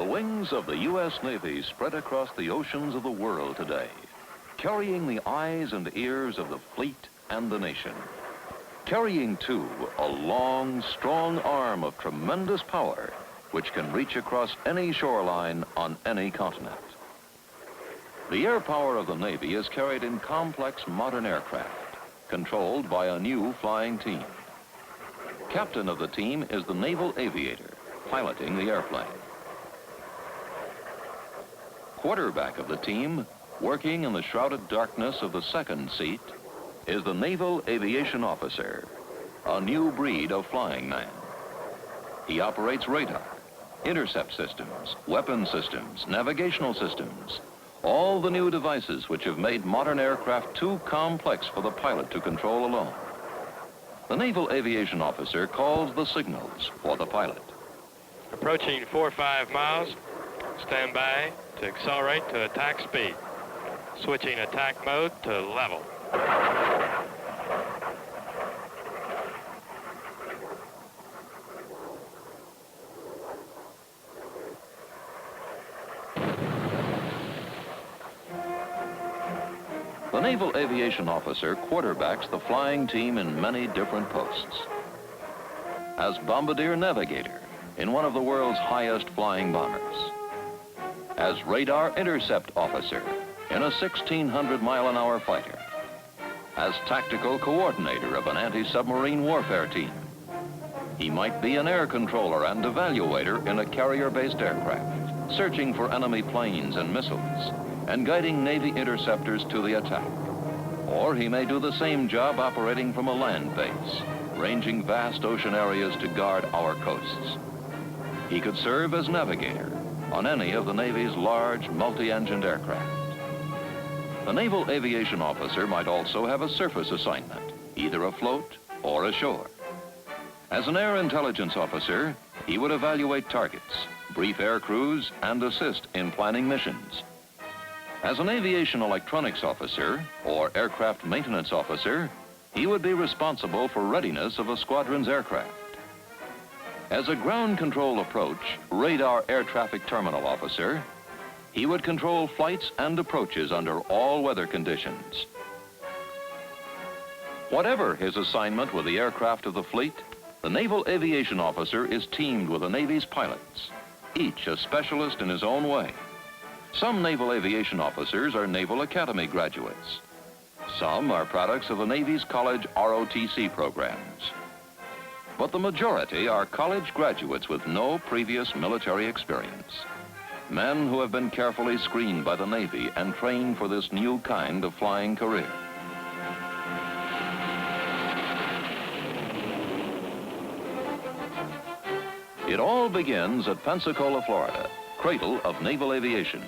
wings of the U.S. Navy spread across the oceans of the world today, carrying the eyes and ears of the fleet and the nation. Carrying, too, a long, strong arm of tremendous power which can reach across any shoreline on any continent. The air power of the Navy is carried in complex modern aircraft, controlled by a new flying team. Captain of the team is the naval aviator, piloting the airplane. Quarterback of the team, working in the shrouded darkness of the second seat, is the Naval Aviation Officer, a new breed of flying man. He operates radar, intercept systems, weapon systems, navigational systems, all the new devices which have made modern aircraft too complex for the pilot to control alone. The Naval Aviation Officer calls the signals for the pilot. Approaching 4 or 5 miles, stand by to accelerate to attack speed. Switching attack mode to level. The Naval Aviation Officer quarterbacks the flying team in many different posts. As bombardier navigator in one of the world's highest flying bombers. As radar intercept officer in a 1,600-mile-an-hour fighter. As tactical coordinator of an anti-submarine warfare team. He might be an air controller and evaluator in a carrier-based aircraft, searching for enemy planes and missiles, and guiding Navy interceptors to the attack. Or he may do the same job operating from a land base, ranging vast ocean areas to guard our coasts. He could serve as navigator on any of the Navy's large multi-engined aircraft. The Naval Aviation Officer might also have a surface assignment, either afloat or ashore. As an air intelligence officer, he would evaluate targets, brief air crews, and assist in planning missions. As an aviation electronics officer or aircraft maintenance officer, he would be responsible for readiness of a squadron's aircraft. As a ground control approach, radar air traffic terminal officer, he would control flights and approaches under all weather conditions. Whatever his assignment with the aircraft of the fleet, the Naval Aviation Officer is teamed with the Navy's pilots, each a specialist in his own way. Some Naval Aviation Officers are Naval Academy graduates. Some are products of the Navy's college ROTC programs. But the majority are college graduates with no previous military experience. Men who have been carefully screened by the Navy and trained for this new kind of flying career. It all begins at Pensacola, Florida, cradle of naval aviation.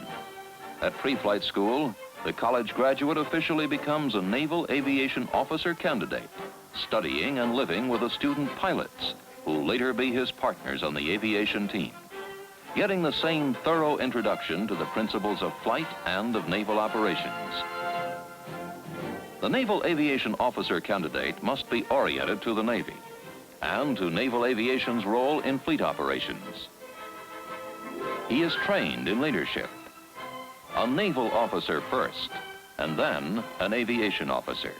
At pre-flight school, the college graduate officially becomes a Naval Aviation Officer candidate, studying and living with the student pilots, who will later be his partners on the aviation team, getting the same thorough introduction to the principles of flight and of naval operations. The Naval Aviation Officer candidate must be oriented to the Navy and to naval aviation's role in fleet operations. He is trained in leadership, a naval officer first, and then an aviation officer.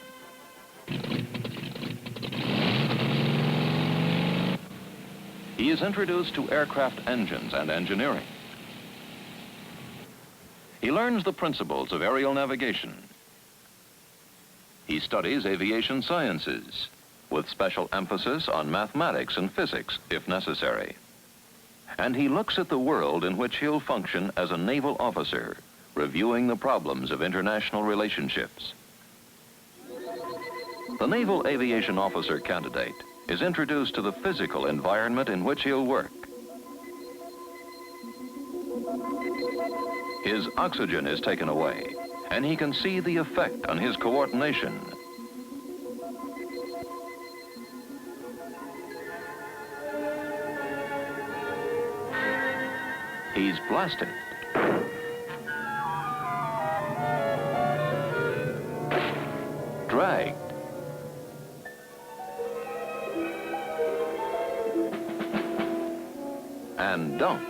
He is introduced to aircraft engines and engineering. He learns the principles of aerial navigation. He studies aviation sciences, with special emphasis on mathematics and physics, if necessary. And he looks at the world in which he'll function as a naval officer, reviewing the problems of international relationships. The Naval Aviation Officer candidate is introduced to the physical environment in which he'll work. His oxygen is taken away, and he can see the effect on his coordination. He's blasted. Dragged. And dumped.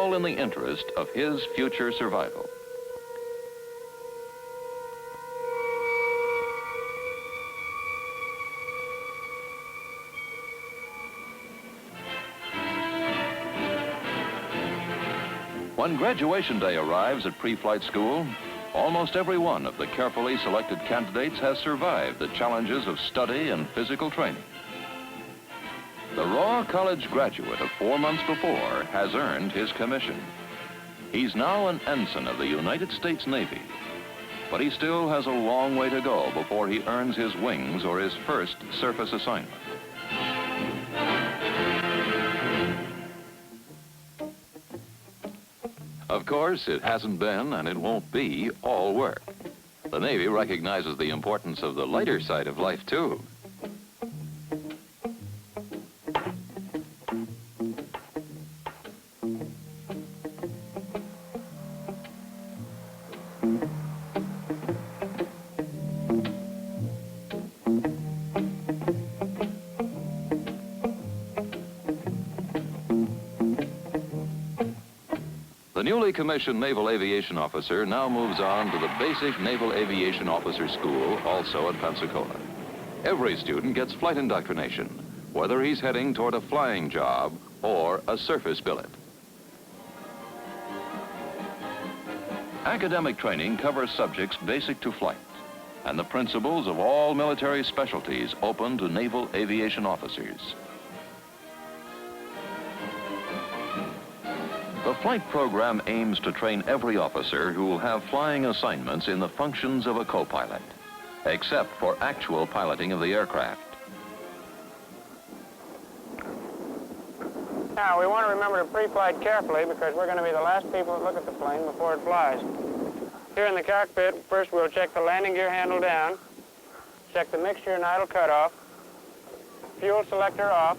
all in the interest of his future survival. When graduation day arrives at pre-flight school, almost every one of the carefully selected candidates has survived the challenges of study and physical training. The raw college graduate of 4 months before has earned his commission. He's now an ensign of the United States Navy, but he still has a long way to go before he earns his wings or his first surface assignment. Of course, it hasn't been and it won't be all work. The Navy recognizes the importance of the lighter side of life, too. The newly commissioned Naval Aviation Officer now moves on to the basic Naval Aviation Officer School, also at Pensacola. Every student gets flight indoctrination, whether he's heading toward a flying job or a surface billet. Academic training covers subjects basic to flight, and the principles of all military specialties open to naval aviation officers. The flight program aims to train every officer who will have flying assignments in the functions of a co-pilot, except for actual piloting of the aircraft. Now, we want to remember to pre-flight carefully because we're going to be the last people that look at the plane before it flies. Here in the cockpit, first we'll check the landing gear handle down, check the mixture and idle cutoff, fuel selector off,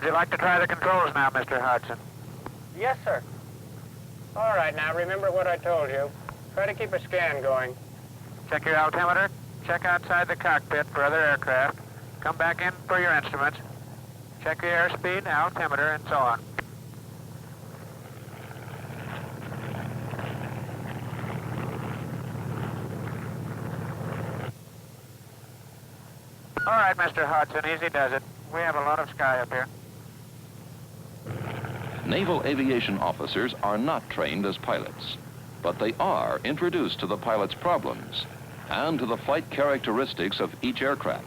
Would you like to try the controls now, Mr. Hodgson? Yes, sir. All right, now remember what I told you. Try to keep a scan going. Check your altimeter, check outside the cockpit for other aircraft, come back in for your instruments, check your airspeed, altimeter, and so on. All right, Mr. Hodgson, easy does it. We have a lot of sky up here. Naval aviation officers are not trained as pilots, but they are introduced to the pilot's problems and to the flight characteristics of each aircraft.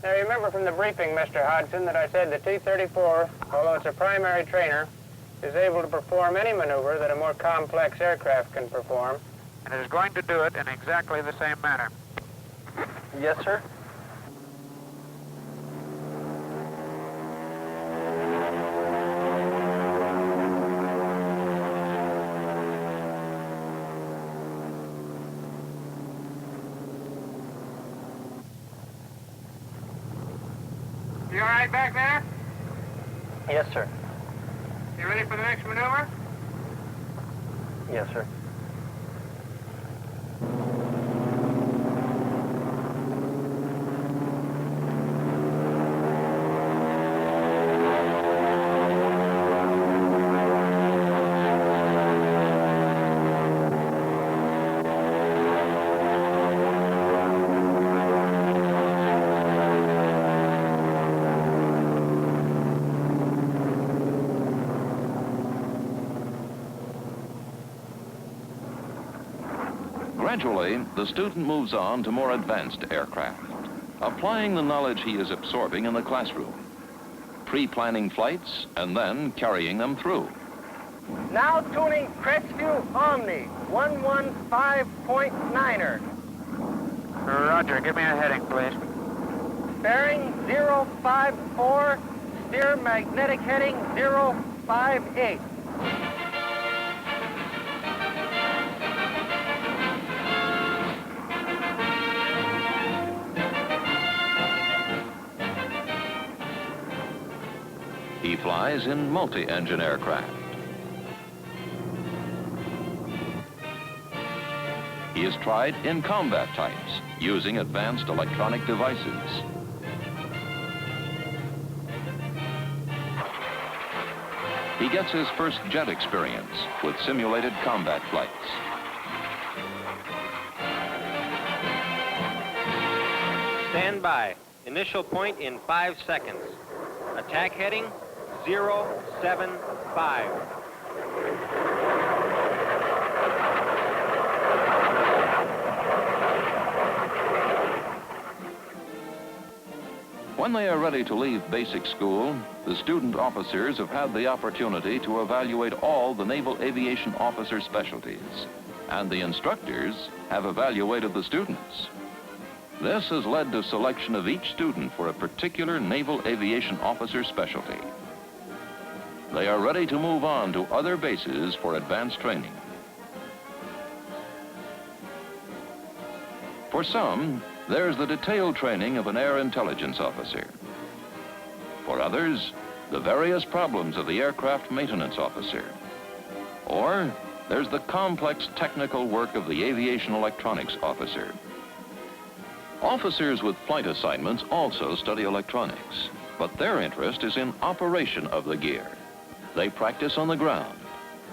Now remember from the briefing, Mr. Hodgson, that I said the T-34, although it's a primary trainer, is able to perform any maneuver that a more complex aircraft can perform. And it is going to do it in exactly the same manner. Yes, sir. You all right back there? Yes, sir. You ready for the next maneuver? Yes, sir. Gradually, the student moves on to more advanced aircraft, applying the knowledge he is absorbing in the classroom, pre-planning flights, and then carrying them through. Now tuning Crestview Omni 115.9er. Roger, give me a heading, please. Bearing 054, steer magnetic heading 058. He flies in multi-engine aircraft. He is tried in combat types using advanced electronic devices. He gets his first jet experience with simulated combat flights. Stand by. Initial point in 5 seconds. Attack heading 075. When they are ready to leave basic school, the student officers have had the opportunity to evaluate all the Naval Aviation Officer specialties, and the instructors have evaluated the students. This has led to selection of each student for a particular Naval Aviation Officer specialty. They are ready to move on to other bases for advanced training. For some, there's the detailed training of an air intelligence officer. For others, the various problems of the aircraft maintenance officer. Or there's the complex technical work of the aviation electronics officer. Officers with flight assignments also study electronics, but their interest is in operation of the gear. They practice on the ground,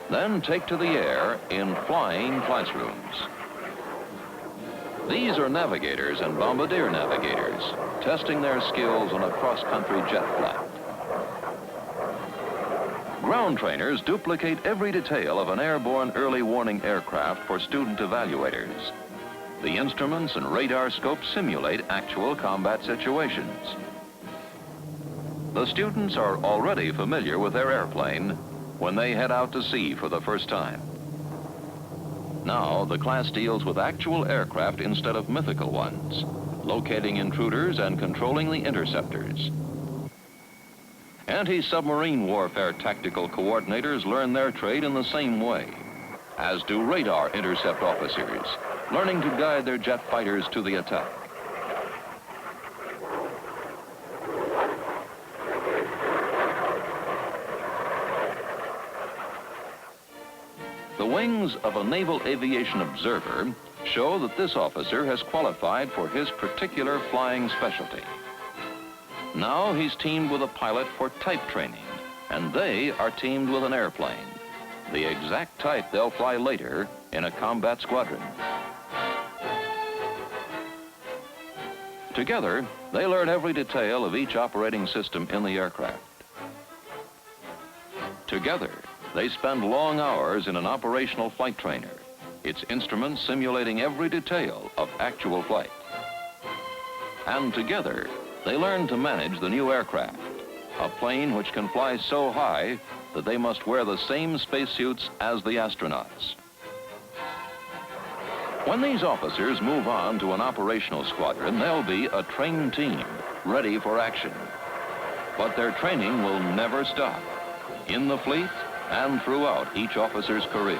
then take to the air in flying classrooms. These are navigators and bombardier navigators, testing their skills on a cross-country jet flight. Ground trainers duplicate every detail of an airborne early warning aircraft for student evaluators. The instruments and radar scopes simulate actual combat situations. The students are already familiar with their airplane when they head out to sea for the first time. Now, the class deals with actual aircraft instead of mythical ones, locating intruders and controlling the interceptors. Anti-submarine warfare tactical coordinators learn their trade in the same way, as do radar intercept officers, learning to guide their jet fighters to the attack. The wings of a naval aviation observer show that this officer has qualified for his particular flying specialty. Now he's teamed with a pilot for type training, and they are teamed with an airplane, the exact type they'll fly later in a combat squadron. Together, they learn every detail of each operating system in the aircraft. Together, they spend long hours in an operational flight trainer, its instruments simulating every detail of actual flight. And together, they learn to manage the new aircraft, a plane which can fly so high that they must wear the same spacesuits as the astronauts. When these officers move on to an operational squadron, they'll be a trained team, ready for action. But their training will never stop, in the fleet and throughout each officer's career.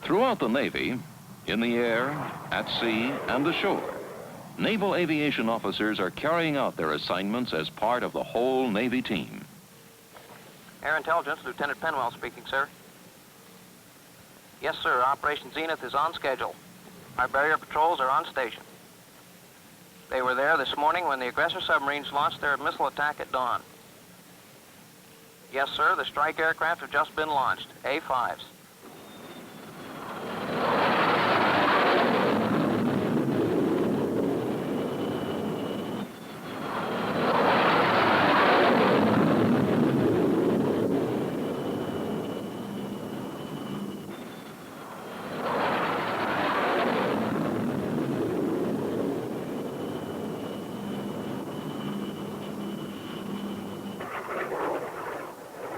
Throughout the Navy, in the air, at sea, and ashore, Naval Aviation Officers are carrying out their assignments as part of the whole Navy team. Air Intelligence, Lieutenant Penwell speaking, sir. Yes, sir, Operation Zenith is on schedule. Our barrier patrols are on station. They were there this morning when the aggressor submarines launched their missile attack at dawn. Yes, sir, the strike aircraft have just been launched, A5s.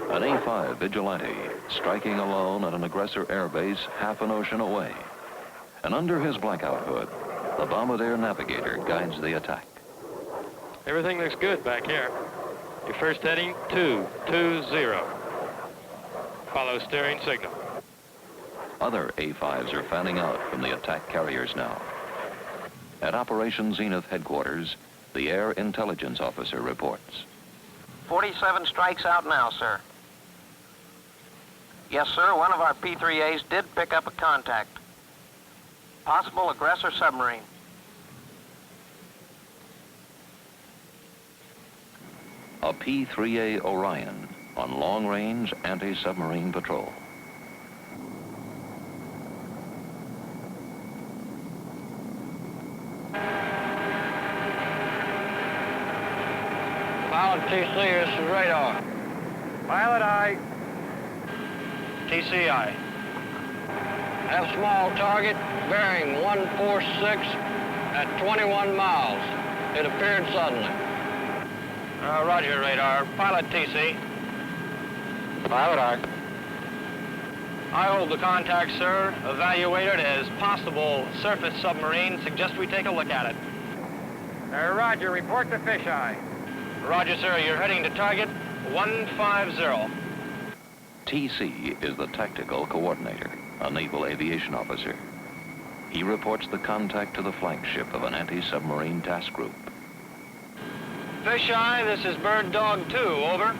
An A5 Vigilante striking alone at an aggressor airbase half an ocean away. And under his blackout hood, the bombardier navigator guides the attack. Everything looks good back here. Your first heading, 220. Follow steering signal. Other A5s are fanning out from the attack carriers now. At Operation Zenith headquarters, the Air Intelligence Officer reports. 47 strikes out now, sir. Yes, sir. One of our P-3As did pick up a contact. Possible aggressor submarine. A P-3A Orion on long-range anti-submarine patrol. Pilot TC, this is radar. Pilot eye. TCI. Have small target bearing 146 at 21 miles. It appeared suddenly. Roger, radar. Pilot TC. Pilot eye. I hold the contact, sir. Evaluated as possible surface submarine. Suggest we take a look at it. Roger, report to fisheye. Roger, sir. You're heading to target 150. TC is the tactical coordinator, a Naval Aviation Officer. He reports the contact to the flagship of an anti-submarine task group. Fisheye, this is Bird Dog 2, over.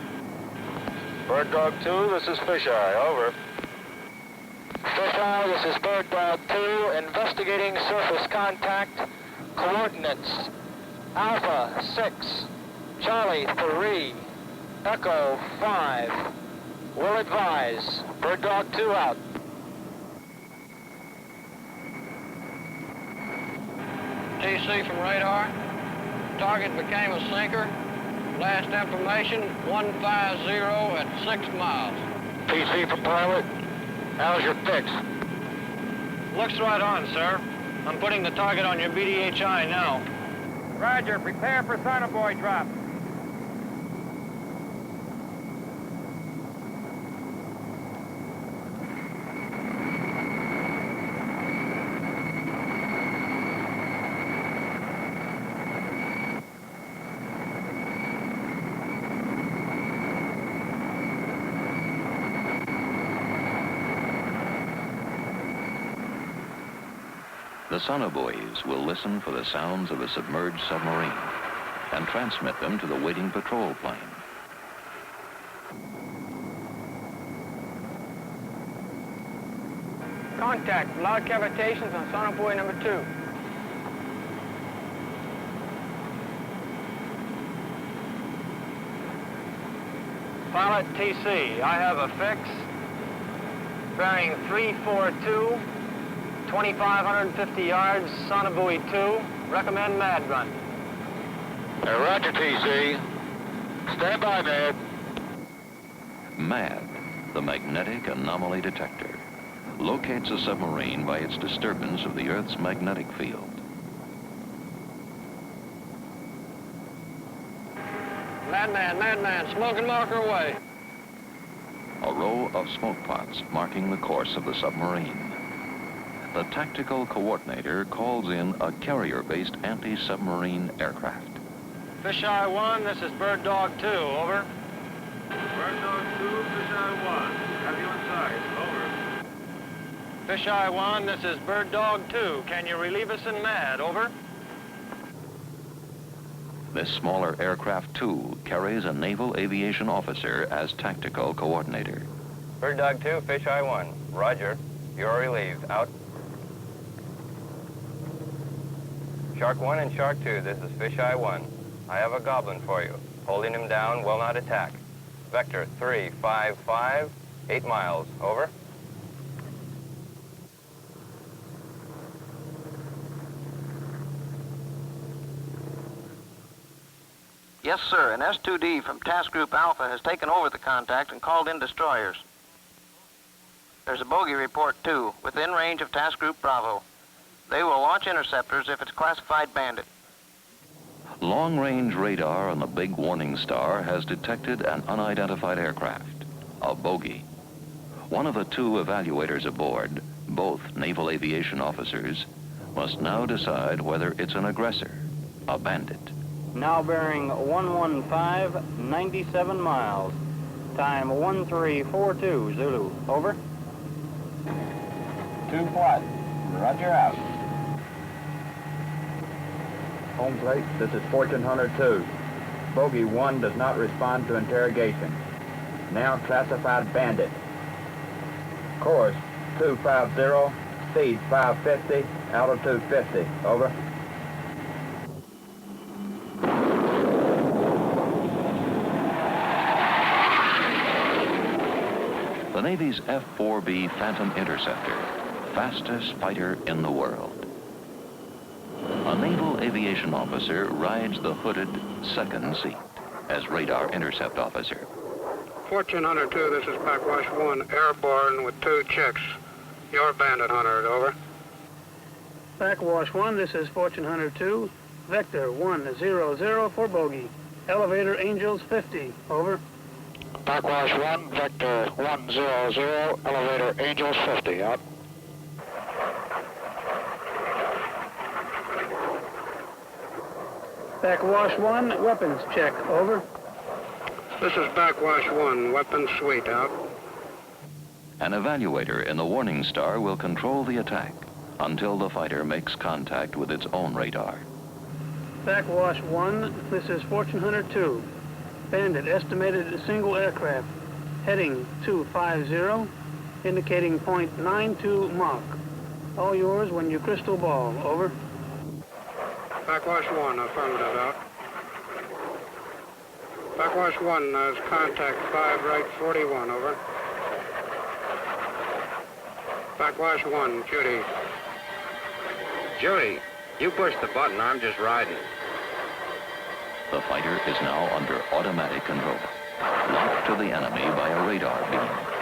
Bird Dog 2, this is Fisheye, over. Fisheye, this is Bird Dog 2, investigating surface contact. Coordinates, Alpha 6, Charlie 3, Echo 5. Will advise. Bird Dog 2 out. TC from radar. Target became a sinker. Last information, 150 at 6 miles. TC from pilot. How's your fix? Looks right on, sir. I'm putting the target on your BDHI now. Roger, prepare for sonobuoy drop. The sonobuoys will listen for the sounds of a submerged submarine and transmit them to the waiting patrol plane. Contact, loud cavitations on sonobuoy number 2. Pilot TC, I have a fix. Bearing 342, 2,550 yards, sonobuoy 2. Recommend mad run. Roger, TC. Stand by, Mad. MAD, the magnetic anomaly detector, locates a submarine by its disturbance of the Earth's magnetic field. Madman, smoke and marker away. A row of smoke pots marking the course of the submarine. The tactical coordinator calls in a carrier-based anti-submarine aircraft. Fisheye 1, this is Bird Dog 2, over. Bird Dog 2, Fisheye 1. Have you inside, over. Fisheye 1, this is Bird Dog 2. Can you relieve us in mad, over? This smaller aircraft, too, carries a Naval Aviation Officer as tactical coordinator. Bird Dog 2, Fisheye 1. Roger. You're relieved. Out. Shark 1 and Shark 2, this is Fisheye 1. I have a goblin for you. Holding him down, will not attack. Vector 355, 8 miles. Over. Yes, sir. An S-2D from Task Group Alpha has taken over the contact and called in destroyers. There's a bogey report, too, within range of Task Group Bravo. They will launch interceptors if it's classified bandit. Long-range radar on the big Warning Star has detected an unidentified aircraft, a bogey. One of the 2 evaluators aboard, both Naval Aviation Officers, must now decide whether it's an aggressor, a bandit. Now bearing 115, 97 miles. Time 1342, Zulu. Over. 2 flat. Roger out. Home plate, this is Fortune Hunter 2. Bogey 1 does not respond to interrogation. Now classified bandit. Course 250, speed 550, altitude 50. Over. The Navy's F-4 Phantom Interceptor, fastest fighter in the world. A Naval Aviation Officer rides the hooded second seat as radar intercept officer. Fortune Hunter 2, this is Backwash 1, airborne with 2 checks. Your bandit hunter, over. Backwash 1, this is Fortune Hunter 2, vector 100 for bogey. Elevator Angels 50, over. Backwash 1, vector 100, elevator Angels 50, out. Backwash 1, weapons check, over. This is Backwash 1, weapons suite, out. An evaluator in the Warning Star will control the attack until the fighter makes contact with its own radar. Backwash 1, this is Fortune Hunter 2. Bandit estimated single aircraft, heading 250, indicating 0.92 Mach. All yours when you crystal ball, over. Backwash 1, affirmative, out. Backwash 1 has contact 5 right 41, over. Backwash 1, Judy. Judy, you push the button, I'm just riding. The fighter is now under automatic control, locked to the enemy by a radar beam.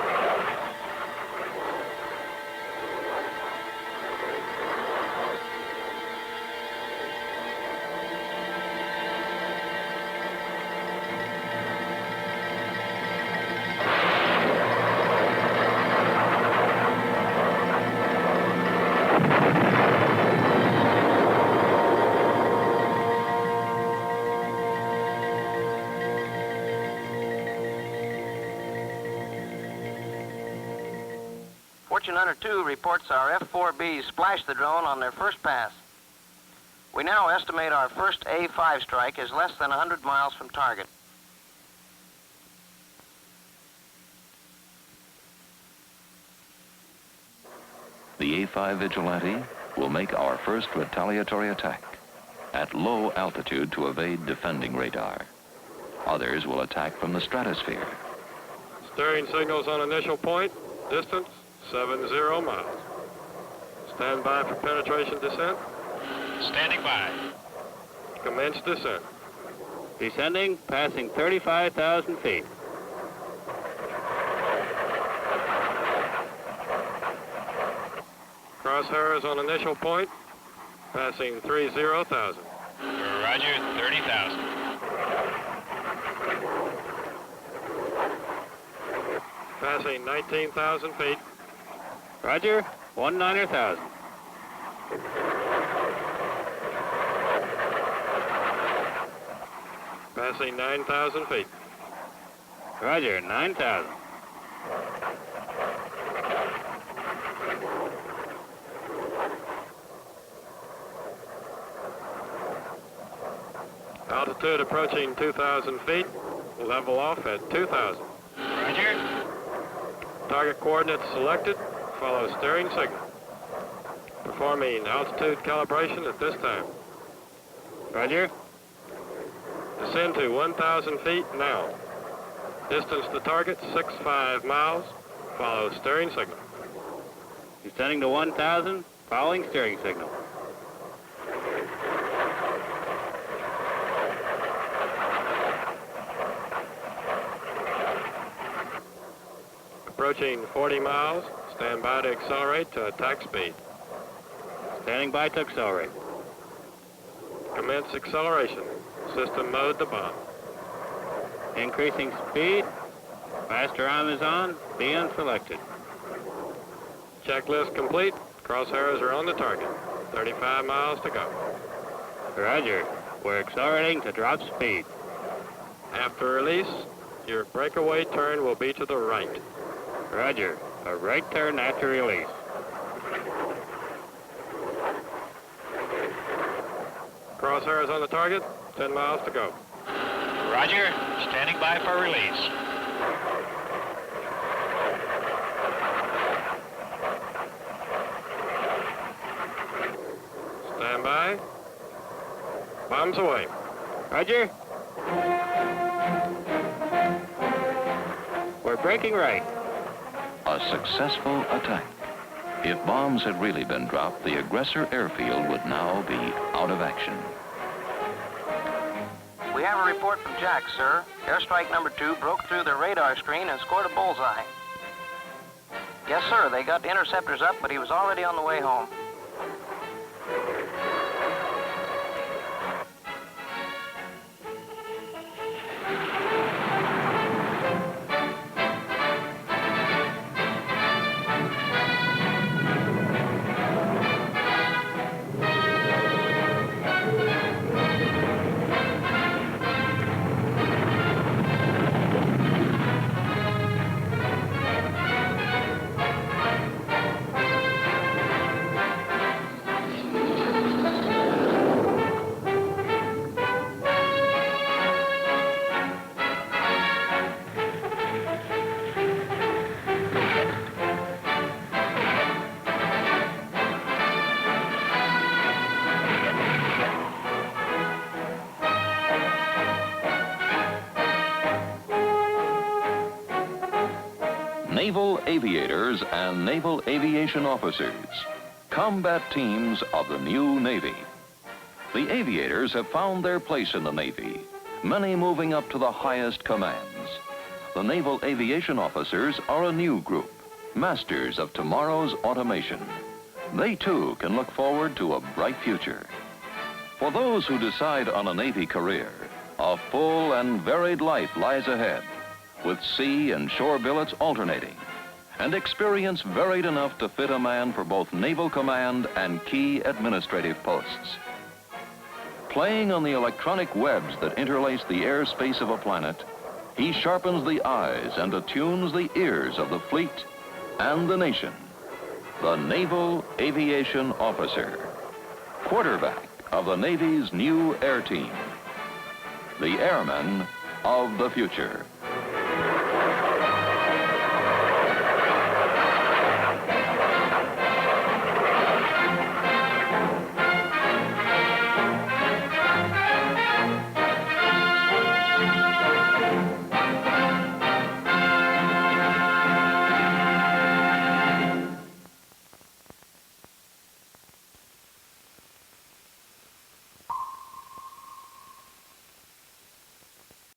Fortune Hunter 2 reports our F-4B splashed the drone on their first pass. We now estimate our first A5 strike is less than 100 miles from target. The A5 Vigilante will make our first retaliatory attack at low altitude to evade defending radar. Others will attack from the stratosphere. Steering signals on initial point, distance 70 miles. Stand by for penetration descent. Standing by. Commence descent. Descending, passing 35,000 feet. Crosshairs on initial point, passing 30,000. Roger, 30,000. Passing 19,000 feet. Roger, 19,000. Passing 9,000 feet. Roger, 9,000. Altitude approaching 2,000 feet. Level off at 2,000. Roger. Target coordinates selected. Follow steering signal. Performing altitude calibration at this time. Roger. Descend to 1,000 feet now. Distance to target 65 miles. Follow steering signal. Descending to 1,000, following steering signal. Approaching 40 miles. Stand by to accelerate to attack speed. Standing by to accelerate. Commence acceleration. System mode to bomb. Increasing speed. Faster arm is on. Be unselected. Checklist complete. Crosshairs are on the target. 35 miles to go. Roger. We're accelerating to drop speed. After release, your breakaway turn will be to the right. Roger. A right turn after release. Crosshairs on the target. 10 miles to go. Roger. Standing by for release. Bombs away. Roger. We're breaking right. A successful attack. If bombs had really been dropped, the aggressor airfield would now be out of action. We have a report from Jack, sir. Airstrike number 2 broke through their radar screen and scored a bullseye. Yes, sir, they got the interceptors up, but he was already on the way home. Naval aviators and naval aviation officers, combat teams of the new Navy. The aviators have found their place in the Navy, many moving up to the highest commands. The naval aviation officers are a new group, masters of tomorrow's automation. They too can look forward to a bright future. For those who decide on a Navy career, a full and varied life lies ahead, with sea and shore billets alternating, and experience varied enough to fit a man for both naval command and key administrative posts. Playing on the electronic webs that interlace the airspace of a planet, he sharpens the eyes and attunes the ears of the fleet and the nation. The Naval Aviation Officer, quarterback of the Navy's new air team, the airman of the future.